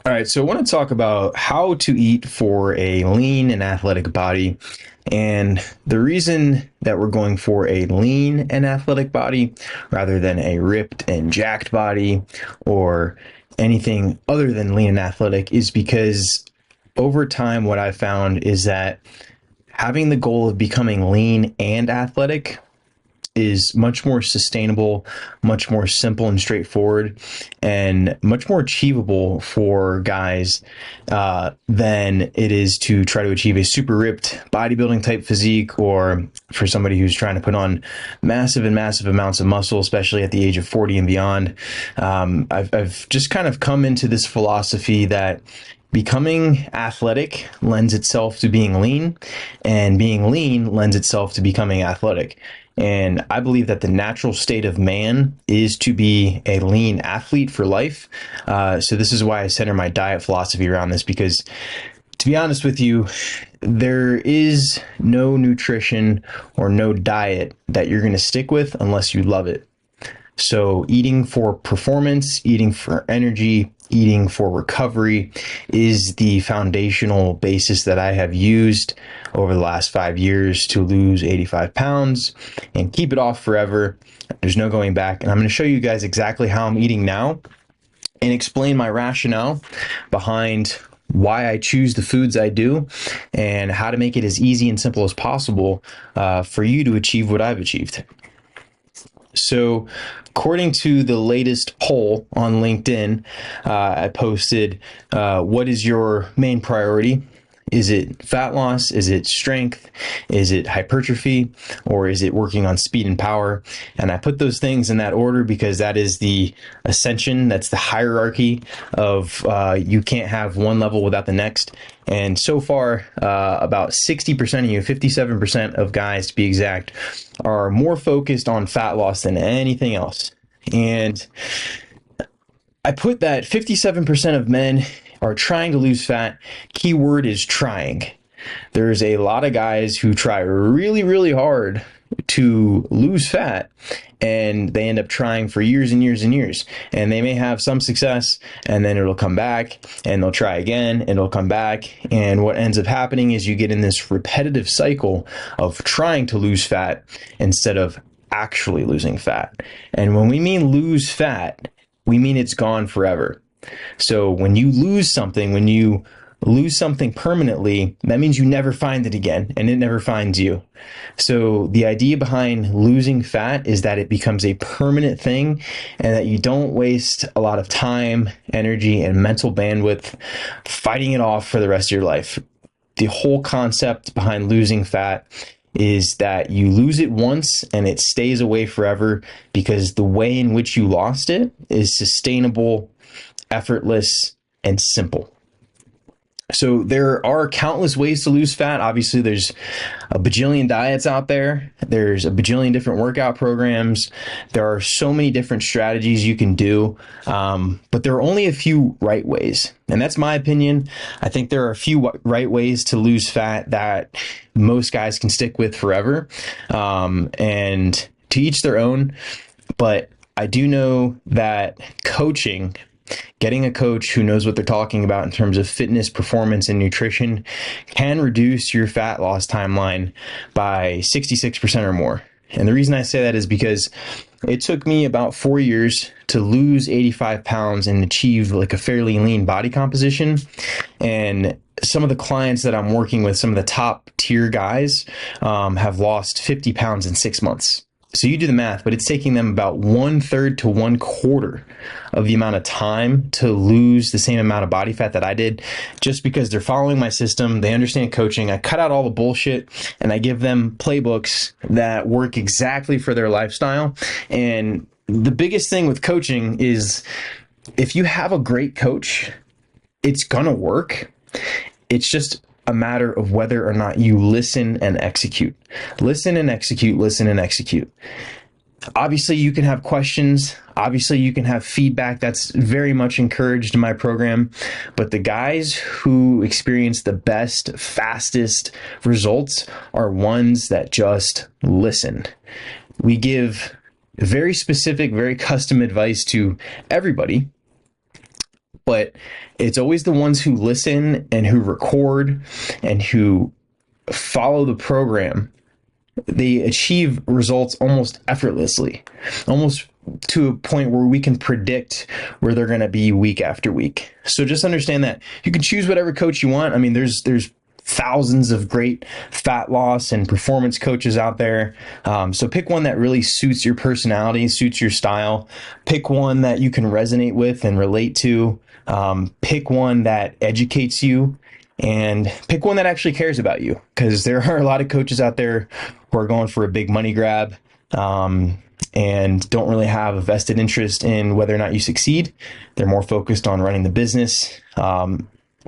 All right, so I want to talk about how to eat for a lean and athletic body. And the reason that we're going for a lean and athletic body rather than a ripped and jacked body or anything other than lean and athletic is because over time, what I found is that having the goal of becoming lean and athletic is much more sustainable, much more simple and straightforward, and much more achievable for guys than it is to try to achieve a super ripped bodybuilding type physique, or for somebody who's trying to put on massive and massive amounts of muscle, especially at the age of 40 and beyond. I've just kind of come into this philosophy that becoming athletic lends itself to being lean, and being lean lends itself to becoming athletic. And I believe that the natural state of man is to be a lean athlete for life. So this is why I center my diet philosophy around this, because to be honest with you, there is no nutrition or no diet that you're going to stick with unless you love it. So eating for performance, eating for energy, eating for recovery is the foundational basis that I have used over the last 5 years to lose 85 pounds and keep it off forever. There's no going back. And I'm going to show you guys exactly how I'm eating now and explain my rationale behind why I choose the foods I do and how to make it as easy and simple as possible for you to achieve what I've achieved. So, according to the latest poll on LinkedIn, I posted, what is your main priority? Is it fat loss? Is it strength? Is it hypertrophy? Or is it working on speed and power? And I put those things in that order because that is the ascension. That's the hierarchy of you can't have one level without the next. And so far, about 60% of you, 57% of guys to be exact, are more focused on fat loss than anything else. And I put that 57% of men are trying to lose fat. Keyword is trying. There's a lot of guys who try really, really hard to lose fat, and they end up trying for years and years and years. And they may have some success, and then it'll come back, and they'll try again, and it'll come back. And what ends up happening is you get in this repetitive cycle of trying to lose fat instead of actually losing fat. And when we mean lose fat, we mean it's gone forever. So when you lose something permanently, that means you never find it again and it never finds you. So the idea behind losing fat is that it becomes a permanent thing and that you don't waste a lot of time, energy, and mental bandwidth fighting it off for the rest of your life. The whole concept behind losing fat is that you lose it once and it stays away forever because the way in which you lost it is sustainable, effortless, and simple. So there are countless ways to lose fat. Obviously, there's a bajillion diets out there. There's a bajillion different workout programs. There are so many different strategies you can do, but there are only a few right ways. And that's my opinion. I think there are a few right ways to lose fat that most guys can stick with forever, and to each their own. But I do know that getting a coach who knows what they're talking about in terms of fitness, performance, and nutrition can reduce your fat loss timeline by 66% or more. And the reason I say that is because it took me about 4 years to lose 85 pounds and achieve like a fairly lean body composition. And some of the clients that I'm working with, some of the top tier guys, have lost 50 pounds in 6 months. So you do the math, but it's taking them about 1/3 to 1/4 of the amount of time to lose the same amount of body fat that I did, just because they're following my system. They understand coaching. I cut out all the bullshit and I give them playbooks that work exactly for their lifestyle. And the biggest thing with coaching is if you have a great coach, it's going to work. It's just a matter of whether or not you listen and execute. Listen and execute, listen and execute. Obviously, you can have questions. Obviously, you can have feedback. That's very much encouraged in my program. But the guys who experience the best, fastest results are ones that just listen. We give very specific, very custom advice to everybody. but it's always the ones who listen and who record and who follow the program. They achieve results almost effortlessly, almost to a point where we can predict where they're going to be week after week. So just understand that you can choose whatever coach you want. I mean, there's thousands of great fat loss and performance coaches out there. So pick one that really suits your personality, suits your style. Pick one that you can resonate with and relate to. Pick one that educates you, and pick one that actually cares about you, because there are a lot of coaches out there who are going for a big money grab, and don't really have a vested interest in whether or not you succeed. They're more focused on running the business.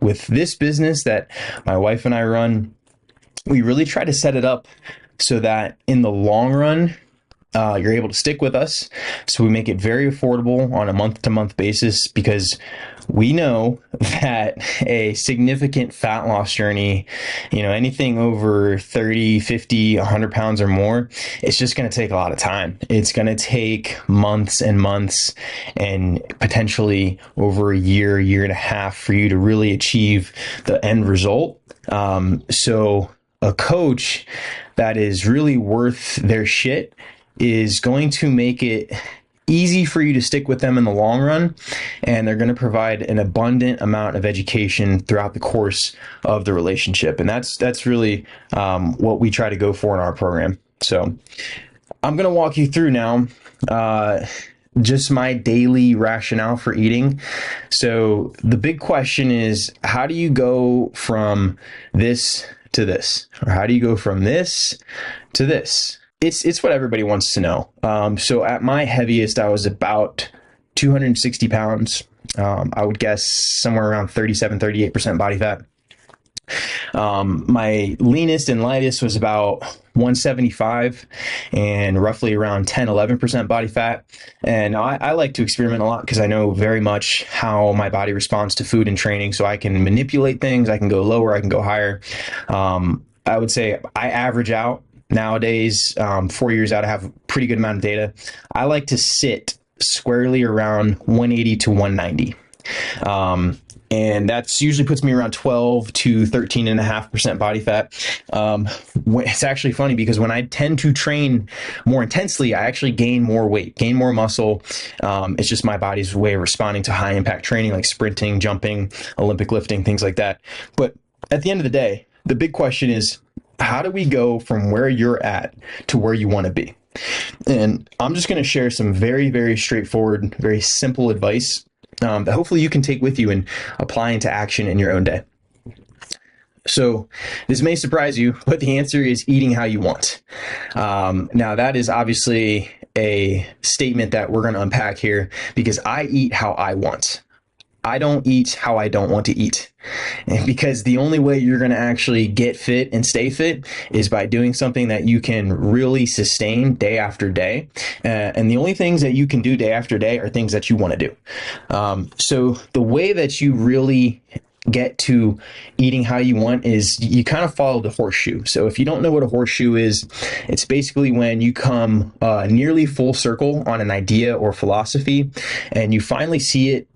With this business that my wife and I run, we really try to set it up so that in the long run, you're able to stick with us. So we make it very affordable on a month-to-month basis, because we know that a significant fat loss journey, anything over 30, 50, 100 pounds or more, it's just going to take a lot of time. It's going to take months and months, and potentially over a year and a half for you to really achieve the end result. So a coach that is really worth their shit is going to make it easy for you to stick with them in the long run, and they're going to provide an abundant amount of education throughout the course of the relationship. And that's really what we try to go for in our program. So I'm going to walk you through now just my daily rationale for eating. So the big question is, how do you go from this to this? Or how do you go from this to this? It's what everybody wants to know. So at my heaviest, I was about 260 pounds. I would guess somewhere around 37, 38% body fat. My leanest and lightest was about 175 and roughly around 10, 11% body fat. And I like to experiment a lot, because I know very much how my body responds to food and training. So I can manipulate things. I can go lower, I can go higher. I would say I average out. Nowadays, 4 years out, I have a pretty good amount of data. I like to sit squarely around 180 to 190. And that's usually puts me around 12 to 13.5% body fat. It's actually funny, because when I tend to train more intensely, I actually gain more weight, gain more muscle. It's just my body's way of responding to high impact training, like sprinting, jumping, Olympic lifting, things like that. But at the end of the day, the big question is, how do we go from where you're at to where you want to be? And I'm just going to share some very, very straightforward, very simple advice that hopefully you can take with you and apply into action in your own day. So this may surprise you, but the answer is eating how you want. Now that is obviously a statement that we're going to unpack here, because I eat how I want. I don't eat how I don't want to eat. And because the only way you're going to actually get fit and stay fit is by doing something that you can really sustain day after day. And the only things that you can do day after day are things that you want to do. So the way that you really get to eating how you want is you kind of follow the horseshoe. So if you don't know what a horseshoe is, it's basically when you come nearly full circle on an idea or philosophy, and you finally see it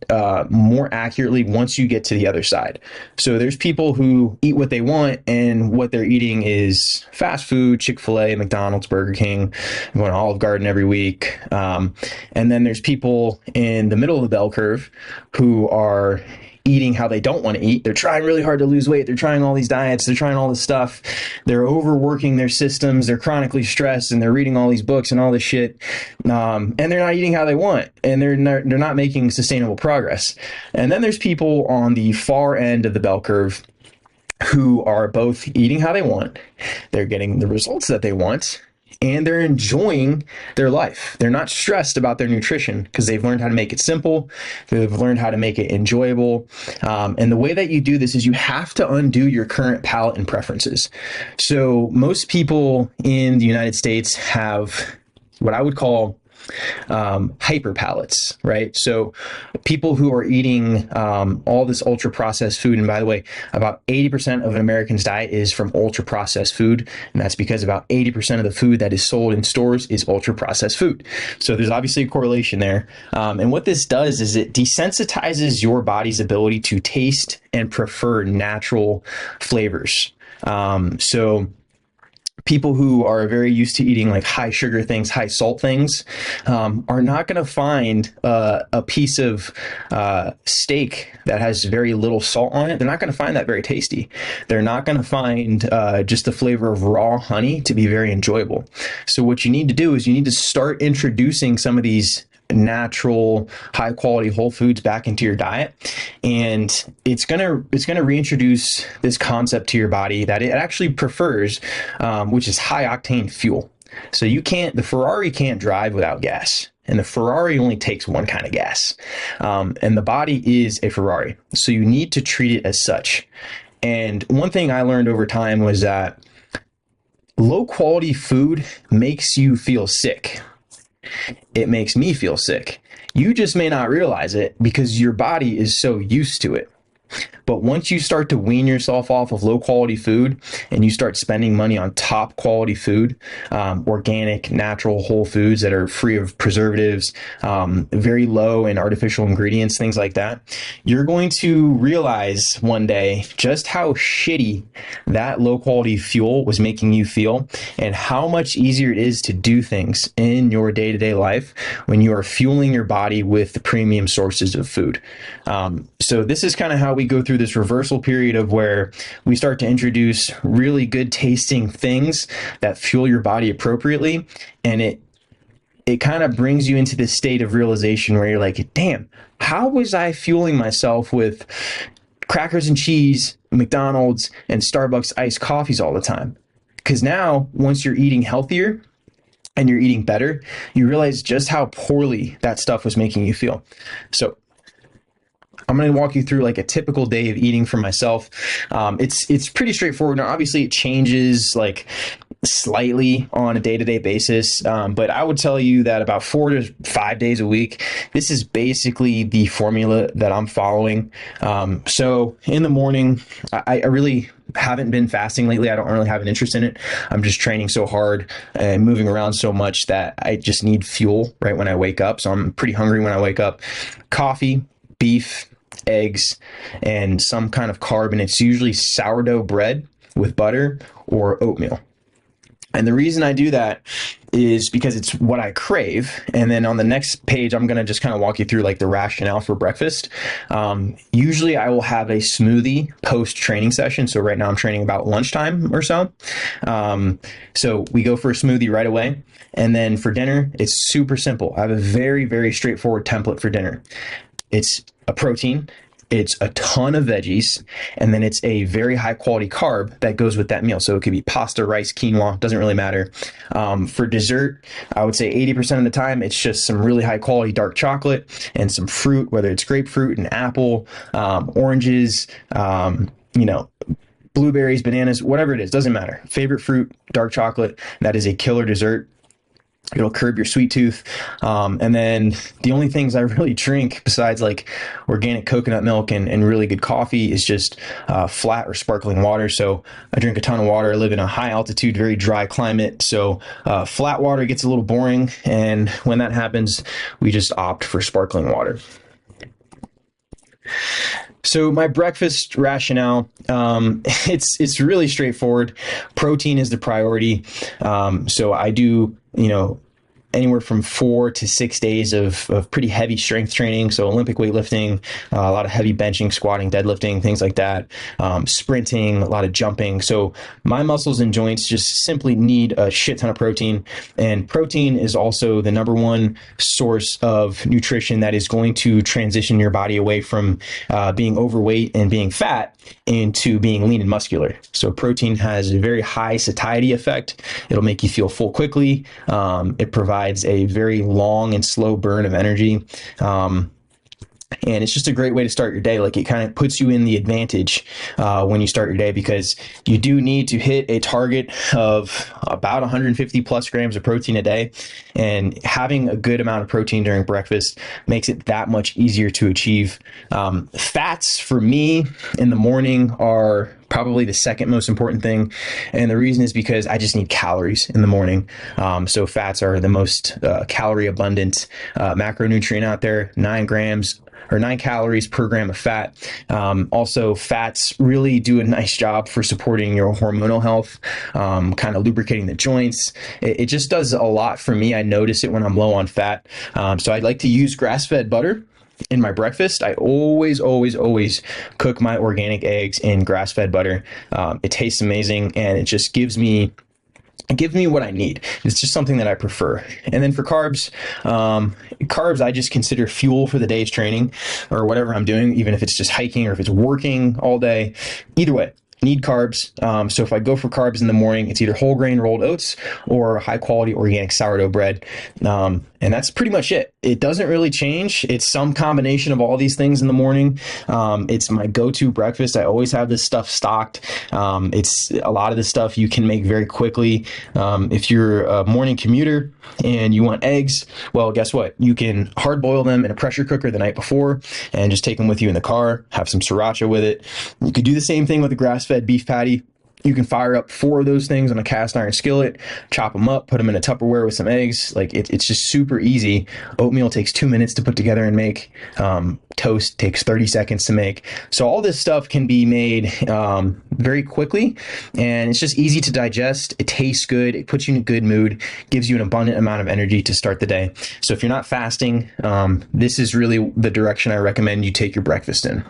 more accurately once you get to the other side. So there's people who eat what they want, and what they're eating is fast food, Chick-fil-A, McDonald's, Burger King, going to Olive Garden every week. And then there's people in the middle of the bell curve who are eating how they don't want to eat. They're trying really hard to lose weight. They're trying all these diets. They're trying all this stuff. They're overworking their systems. They're chronically stressed, and they're reading all these books and all this shit. And they're not eating how they want, and they're not making sustainable progress. And then there's people on the far end of the bell curve who are both eating how they want. They're getting the results that they want, and they're enjoying their life. They're not stressed about their nutrition, because they've learned how to make it simple. They've learned how to make it enjoyable. And the way that you do this is you have to undo your current palate and preferences. So most people in the United States have what I would call hyperpalates, right? So people who are eating all this ultra processed food, and by the way, about 80% of an American's diet is from ultra processed food, and that's because about 80% of the food that is sold in stores is ultra processed food. So there's obviously a correlation there. And what this does is it desensitizes your body's ability to taste and prefer natural flavors. So people who are very used to eating like high sugar things, high salt things, are not going to find a piece of steak that has very little salt on it. They're not going to find that very tasty. They're not going to find just the flavor of raw honey to be very enjoyable. So what you need to do is you need to start introducing some of these natural, high quality whole foods back into your diet, and it's gonna reintroduce this concept to your body that it actually prefers, which is high octane fuel. So the Ferrari can't drive without gas, and the Ferrari only takes one kind of gas, and the body is a Ferrari, so you need to treat it as such. And one thing I learned over time was that low quality food makes you feel sick. It makes me feel sick. You just may not realize it because your body is so used to it. But once you start to wean yourself off of low quality food and you start spending money on top quality food, organic, natural, whole foods that are free of preservatives, very low in artificial ingredients, things like that, you're going to realize one day just how shitty that low quality fuel was making you feel and how much easier it is to do things in your day-to-day life when you are fueling your body with the premium sources of food. So this is kind of how we go through this reversal period of where we start to introduce really good tasting things that fuel your body appropriately. And it kind of brings you into this state of realization where you're like, damn, how was I fueling myself with crackers and cheese, McDonald's, and Starbucks iced coffees all the time? Because now, once you're eating healthier and you're eating better, you realize just how poorly that stuff was making you feel. So I'm going to walk you through like a typical day of eating for myself. It's pretty straightforward. Now, obviously it changes like slightly on a day-to-day basis. But I would tell you that about 4 to 5 days a week, this is basically the formula that I'm following. So in the morning, I really haven't been fasting lately. I don't really have an interest in it. I'm just training so hard and moving around so much that I just need fuel right when I wake up. So I'm pretty hungry when I wake up. Coffee, beef, eggs, and some kind of carb, and it's usually sourdough bread with butter or oatmeal. And the reason I do that is because it's what I crave. And then on the next page, I'm going to just kind of walk you through like the rationale for breakfast. Usually I will have a smoothie post training session. So right now I'm training about lunchtime or so. So we go for a smoothie right away. And then for dinner, it's super simple. I have a very, very straightforward template for dinner. It's a protein, it's a ton of veggies, and then it's a very high quality carb that goes with that meal. So it could be pasta, rice, quinoa, doesn't really matter. For dessert, I would say 80% of the time, it's just some really high quality dark chocolate and some fruit, whether it's grapefruit, an apple, oranges, blueberries, bananas, whatever it is, doesn't matter. Favorite fruit, dark chocolate, that is a killer dessert. It'll curb your sweet tooth. And then the only things I really drink besides like organic coconut milk and really good coffee is just flat or sparkling water. So I drink a ton of water. I live in a high altitude, very dry climate. So flat water gets a little boring. And when that happens, we just opt for sparkling water. So my breakfast rationale, it's really straightforward. Protein is the priority. So I do, anywhere from 4 to 6 days of pretty heavy strength training. So Olympic weightlifting, a lot of heavy benching, squatting, deadlifting, things like that, sprinting, a lot of jumping. So my muscles and joints just simply need a shit ton of protein. And protein is also the number one source of nutrition that is going to transition your body away from being overweight and being fat into being lean and muscular. So protein has a very high satiety effect. It'll make you feel full quickly. It provides a very long and slow burn of energy. And it's just a great way to start your day. Like, it kind of puts you in the advantage when you start your day, because you do need to hit a target of about 150 plus grams of protein a day. And having a good amount of protein during breakfast makes it that much easier to achieve. Fats for me in the morning are probably the second most important thing. And the reason is because I just need calories in the morning. So fats are the most calorie abundant macronutrient out there, 9 calories per gram of fat. Also, fats really do a nice job for supporting your hormonal health, kind of lubricating the joints. It just does a lot for me. I notice it when I'm low on fat. So I'd like to use grass-fed butter in my breakfast. I always cook my organic eggs in grass-fed butter. It tastes amazing, and it just gives me what I need. It's just something that I prefer. And then for carbs, I just consider fuel for the day's training or whatever I'm doing, even if it's just hiking or if it's working all day. Either way, need carbs. So if I go for carbs in the morning, it's either whole grain rolled oats or high quality organic sourdough bread. And that's pretty much it. It doesn't really change. It's some combination of all these things in the morning. It's my go-to breakfast. I always have this stuff stocked. It's a lot of this stuff you can make very quickly. If you're a morning commuter and you want eggs, well, guess what? You can hard boil them in a pressure cooker the night before and just take them with you in the car, have some sriracha with it. You could do the same thing with a grass-fed beef patty. You can fire up 4 of those things on a cast iron skillet, chop them up, put them in a Tupperware with some eggs. Like, it's just super easy. Oatmeal takes 2 minutes to put together and make. Toast takes 30 seconds to make. So all this stuff can be made very quickly, and it's just easy to digest. It tastes good. It puts you in a good mood, gives you an abundant amount of energy to start the day. So if you're not fasting, this is really the direction I recommend you take your breakfast in.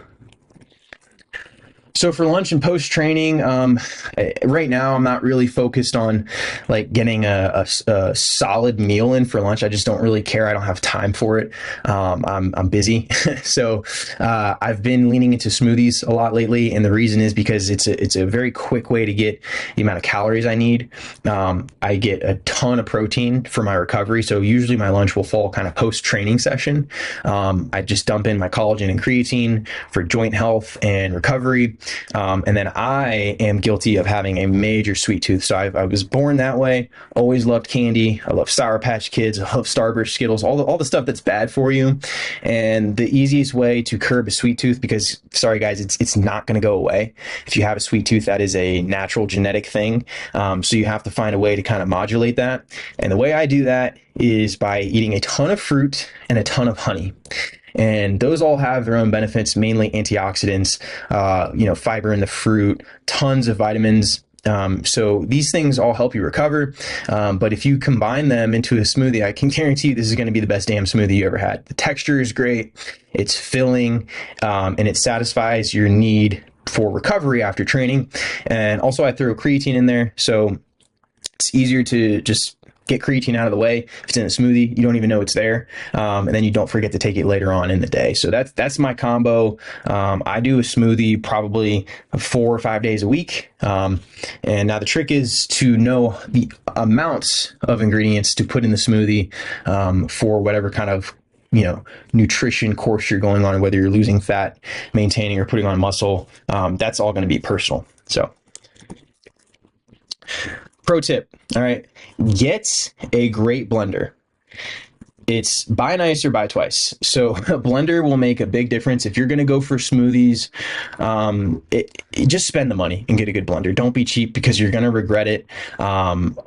So for lunch and post training, right now I'm not really focused on like getting a solid meal in for lunch. I just don't really care. I don't have time for it. I'm busy. So I've been leaning into smoothies a lot lately, and the reason is because it's a very quick way to get the amount of calories I need. I get a ton of protein for my recovery. So usually my lunch will fall kind of post training session. I just dump in my collagen and creatine for joint health and recovery. And then I am guilty of having a major sweet tooth. So I was born that way, always loved candy. I love Sour Patch Kids. I love Starburst, Skittles, all the stuff that's bad for you. And the easiest way to curb a sweet tooth, because sorry guys, it's not going to go away. If you have a sweet tooth, that is a natural genetic thing. So you have to find a way to kind of modulate that. And the way I do that is by eating a ton of fruit and a ton of honey. And those all have their own benefits, mainly antioxidants, fiber in the fruit, tons of vitamins. So these things all help you recover. But if you combine them into a smoothie, I can guarantee you this is going to be the best damn smoothie you ever had. The texture is great. It's filling, and it satisfies your need for recovery after training. And also I throw creatine in there. So it's easier to just get creatine out of the way. If it's in a smoothie, you don't even know it's there. And then you don't forget to take it later on in the day. So that's my combo. I do a smoothie probably 4 or 5 days a week. And now the trick is to know the amounts of ingredients to put in the smoothie for whatever kind of nutrition course you're going on, whether you're losing fat, maintaining, or putting on muscle. That's all going to be personal. So pro tip, all right, get a great blender. It's buy nice or buy twice. So a blender will make a big difference. If you're going to go for smoothies, just spend the money and get a good blender. Don't be cheap, because you're going to regret it.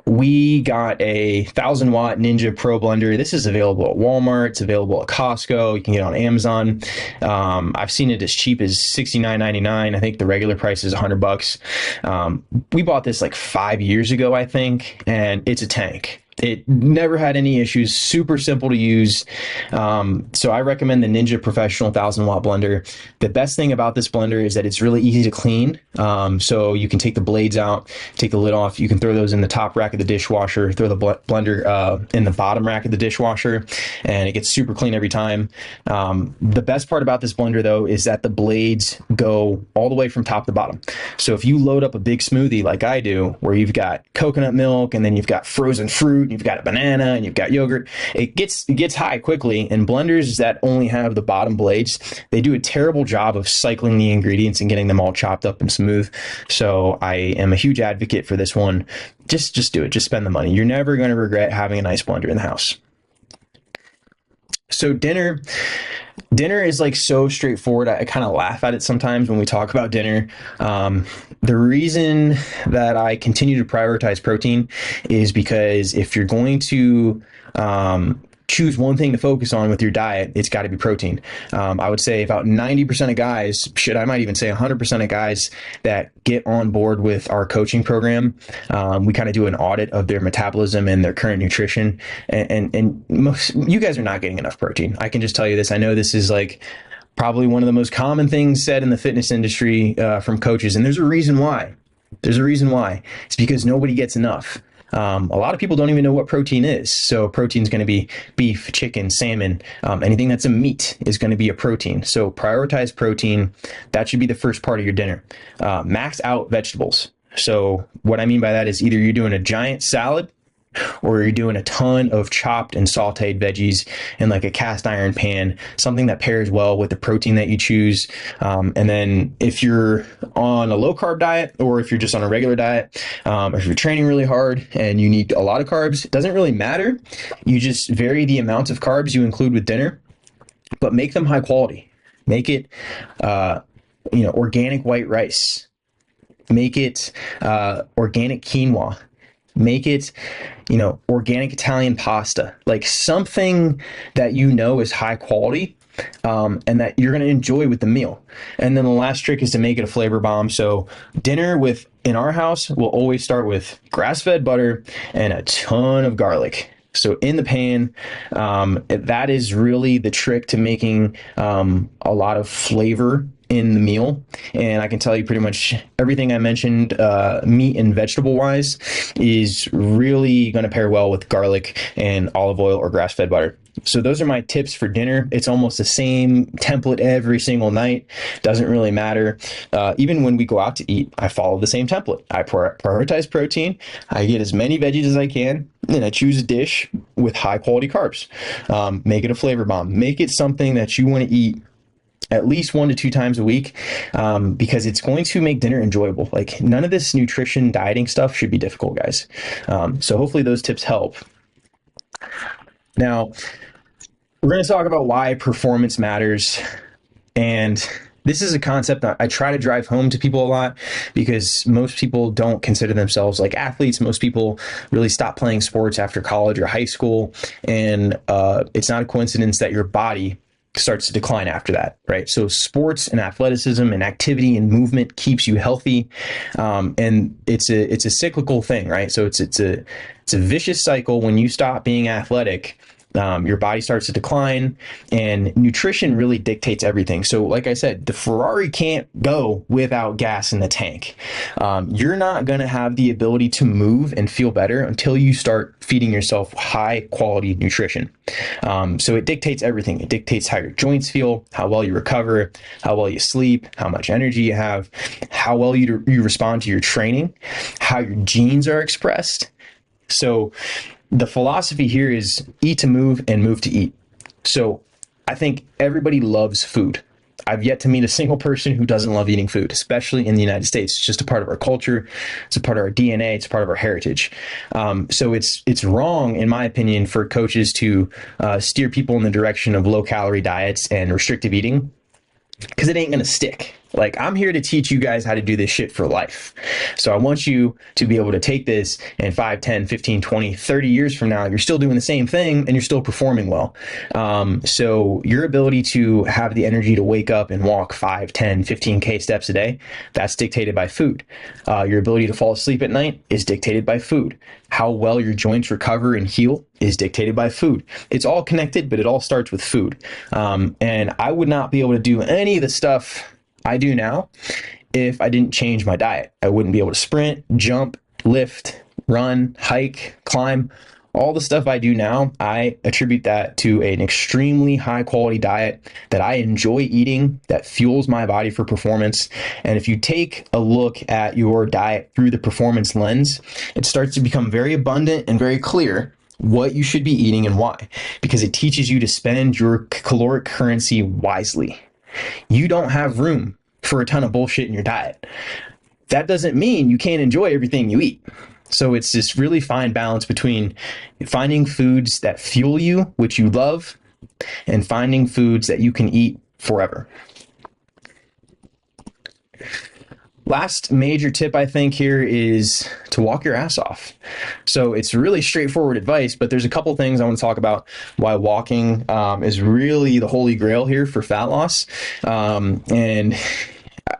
We got a 1,000-watt Ninja Pro blender. This is available at Walmart. It's available at Costco. You can get it on Amazon. I've seen it as cheap as $69.99. I think the regular price is $100. We bought this like 5 years ago, I think, and it's a tank. It never had any issues, super simple to use. So I recommend the Ninja Professional 1,000-watt blender. The best thing about this blender is that it's really easy to clean. So you can take the blades out, take the lid off. You can throw those in the top rack of the dishwasher, throw the blender in the bottom rack of the dishwasher, and it gets super clean every time. The best part about this blender, though, is that the blades go all the way from top to bottom. So if you load up a big smoothie like I do, where you've got coconut milk and then you've got frozen fruit and you've got a banana and you've got yogurt, it gets high quickly. And blenders that only have the bottom blades, they do a terrible job of cycling the ingredients and getting them all chopped up and smooth. So I am a huge advocate for this one. Just do it. Just spend the money. You're never going to regret having a nice blender in the house. So dinner is like so straightforward. I kind of laugh at it sometimes when we talk about dinner. The reason that I continue to prioritize protein is because if you're going to choose one thing to focus on with your diet, it's got to be protein. I would say about 90% of guys, I might even say 100% of guys that get on board with our coaching program, we kind of do an audit of their metabolism and their current nutrition. And most, you guys are not getting enough protein. I can just tell you this. I know this is like probably one of the most common things said in the fitness industry from coaches. And there's a reason why. It's because nobody gets enough. A lot of people don't even know what protein is. So protein is going to be beef, chicken, salmon, anything that's a meat is going to be a protein. So prioritize protein. That should be the first part of your dinner. Max out vegetables. So what I mean by that is either you're doing a giant salad or you're doing a ton of chopped and sauteed veggies in like a cast iron pan, something that pairs well with the protein that you choose. And then if you're on a low carb diet, or if you're just on a regular diet, if you're training really hard and you need a lot of carbs, it doesn't really matter. You just vary the amount of carbs you include with dinner, but make them high quality. Make it, organic white rice. Make it organic quinoa. Make it, organic Italian pasta, like something that is high quality and that you're going to enjoy with the meal. And then the last trick is to make it a flavor bomb. So dinner in our house, we'll always start with grass-fed butter and a ton of garlic. So in the pan, that is really the trick to making a lot of flavor in the meal. And I can tell you pretty much everything I mentioned, meat and vegetable wise, is really going to pair well with garlic and olive oil or grass-fed butter. So those are my tips for dinner. It's almost the same template every single night. Doesn't really matter. Even when we go out to eat, I follow the same template. I prioritize protein. I get as many veggies as I can. And I choose a dish with high quality carbs. Make it a flavor bomb. Make it something that you want to eat at least 1 to 2 times a week, because it's going to make dinner enjoyable. Like, none of this nutrition dieting stuff should be difficult, guys. So hopefully those tips help. Now, we're going to talk about why performance matters. And this is a concept that I try to drive home to people a lot, because most people don't consider themselves like athletes. Most people really stop playing sports after college or high school. And it's not a coincidence that your body starts to decline after that, right? So sports and athleticism and activity and movement keeps you healthy, and it's a cyclical thing, right? So it's a vicious cycle. When you stop being athletic, your body starts to decline, and nutrition really dictates everything. So like I said, the Ferrari can't go without gas in the tank. You're not going to have the ability to move and feel better until you start feeding yourself high quality nutrition. So it dictates everything. It dictates how your joints feel, how well you recover, how well you sleep, how much energy you have, how well you respond to your training, how your genes are expressed. So the philosophy here is eat to move and move to eat. So I think everybody loves food. I've yet to meet a single person who doesn't love eating food, especially in the United States. It's just a part of our culture. It's a part of our DNA. It's a part of our heritage. So it's wrong, in my opinion, for coaches to steer people in the direction of low-calorie diets and restrictive eating, because it ain't going to stick. Like, I'm here to teach you guys how to do this shit for life. So I want you to be able to take this, and 5, 10, 15, 20, 30 years from now, you're still doing the same thing and you're still performing well. So your ability to have the energy to wake up and walk 5, 10, 15K steps a day, that's dictated by food. Your ability to fall asleep at night is dictated by food. How well your joints recover and heal is dictated by food. It's all connected, but it all starts with food. And I would not be able to do any of the stuff I do now if I didn't change my diet. I wouldn't be able to sprint, jump, lift, run, hike, climb. All the stuff I do now, I attribute that to an extremely high quality diet that I enjoy eating, that fuels my body for performance. And if you take a look at your diet through the performance lens, it starts to become very abundant and very clear what you should be eating and why, because it teaches you to spend your caloric currency wisely. You don't have room for a ton of bullshit in your diet. That doesn't mean you can't enjoy everything you eat. So it's this really fine balance between finding foods that fuel you, which you love, and finding foods that you can eat forever. Last major tip I think here is to walk your ass off. So it's really straightforward advice, but there's a couple things I want to talk about why walking is really the holy grail here for fat loss. And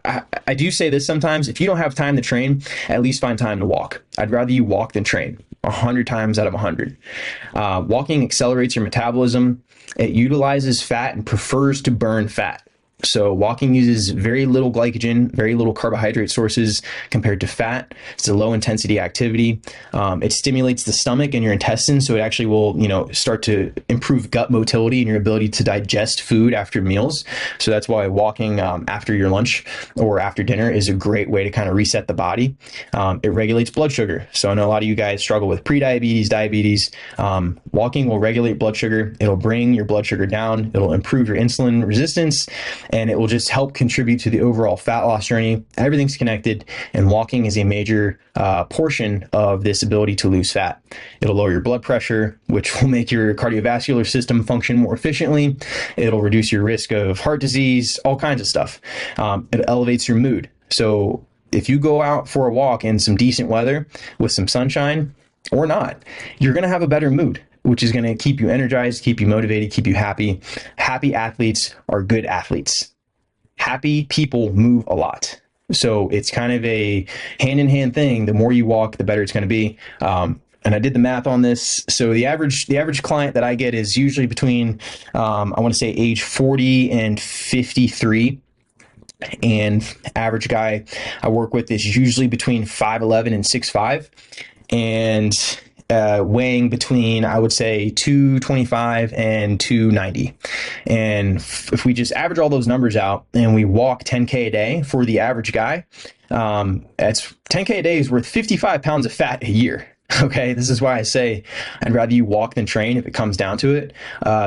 I do say this sometimes: if you don't have time to train, at least find time to walk. I'd rather you walk than train 100 times out of 100. Walking accelerates your metabolism. It utilizes fat and prefers to burn fat. So walking uses very little glycogen, very little carbohydrate sources compared to fat. It's a low intensity activity. It stimulates the stomach and your intestines, so it actually will, start to improve gut motility and your ability to digest food after meals. So that's why walking after your lunch or after dinner is a great way to kind of reset the body. It regulates blood sugar. So I know a lot of you guys struggle with prediabetes, diabetes. Walking will regulate blood sugar. It'll bring your blood sugar down. It'll improve your insulin resistance, and it will just help contribute to the overall fat loss journey. Everything's connected, and walking is a major portion of this ability to lose fat. It'll lower your blood pressure, which will make your cardiovascular system function more efficiently. It'll reduce your risk of heart disease, all kinds of stuff. It elevates your mood. So if you go out for a walk in some decent weather with some sunshine or not, you're going to have a better mood, which is going to keep you energized, keep you motivated, keep you happy. Happy athletes are good athletes. Happy people move a lot. So it's kind of a hand-in-hand thing. The more you walk, the better it's going to be. And I did the math on this. So the average client that I get is usually between, I want to say age 40 and 53. And average guy I work with is usually between 5'11" and 6'5". And weighing between, I would say, 225 and 290. And if we just average all those numbers out and we walk 10K a day for the average guy, that's 10K a day is worth 55 pounds of fat a year. Okay, this is why I say I'd rather you walk than train if it comes down to it,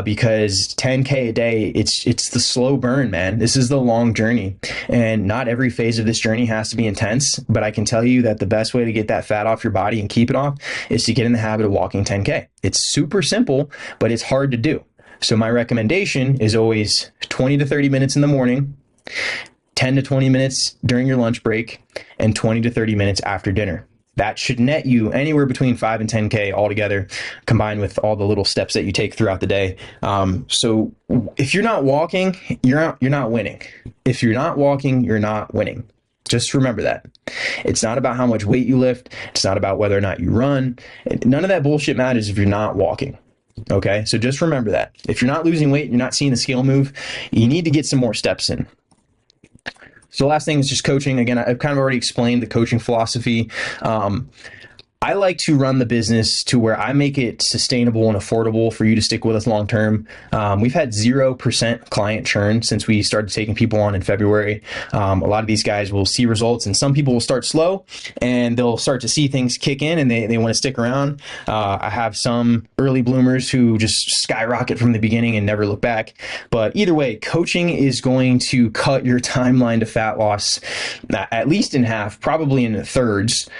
because 10K a day, it's the slow burn, man. This is the long journey, and not every phase of this journey has to be intense, but I can tell you that the best way to get that fat off your body and keep it off is to get in the habit of walking 10K. It's super simple, but it's hard to do. So my recommendation is always 20 to 30 minutes in the morning, 10 to 20 minutes during your lunch break, and 20 to 30 minutes after dinner. That should net you anywhere between 5 and 10K altogether, combined with all the little steps that you take throughout the day. So if you're not walking, you're not winning. If you're not walking, you're not winning. Just remember that. It's not about how much weight you lift. It's not about whether or not you run. None of that bullshit matters if you're not walking. Okay, so just remember that. If you're not losing weight, you're not seeing the scale move, you need to get some more steps in. So the last thing is just coaching. Again, I've kind of already explained the coaching philosophy. I like to run the business to where I make it sustainable and affordable for you to stick with us long term. We've had 0% client churn since we started taking people on in February. A lot of these guys will see results, and some people will start slow and they'll start to see things kick in and they want to stick around. I have some early bloomers who just skyrocket from the beginning and never look back. But either way, coaching is going to cut your timeline to fat loss at least in half, probably in thirds.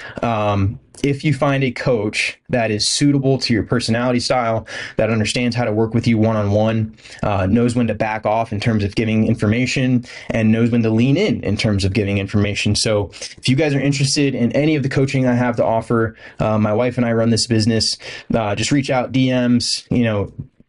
If you find a coach that is suitable to your personality style, that understands how to work with you one-on-one, knows when to back off in terms of giving information, and knows when to lean in terms of giving information. So if you guys are interested in any of the coaching I have to offer, my wife and I run this business, just reach out, DMs,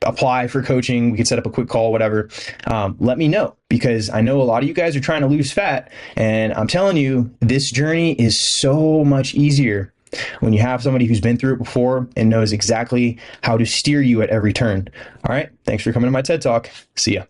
apply for coaching. We can set up a quick call, whatever. Let me know, because I know a lot of you guys are trying to lose fat, and I'm telling you, this journey is so much easier when you have somebody who's been through it before and knows exactly how to steer you at every turn. All right. Thanks for coming to my TED Talk. See ya.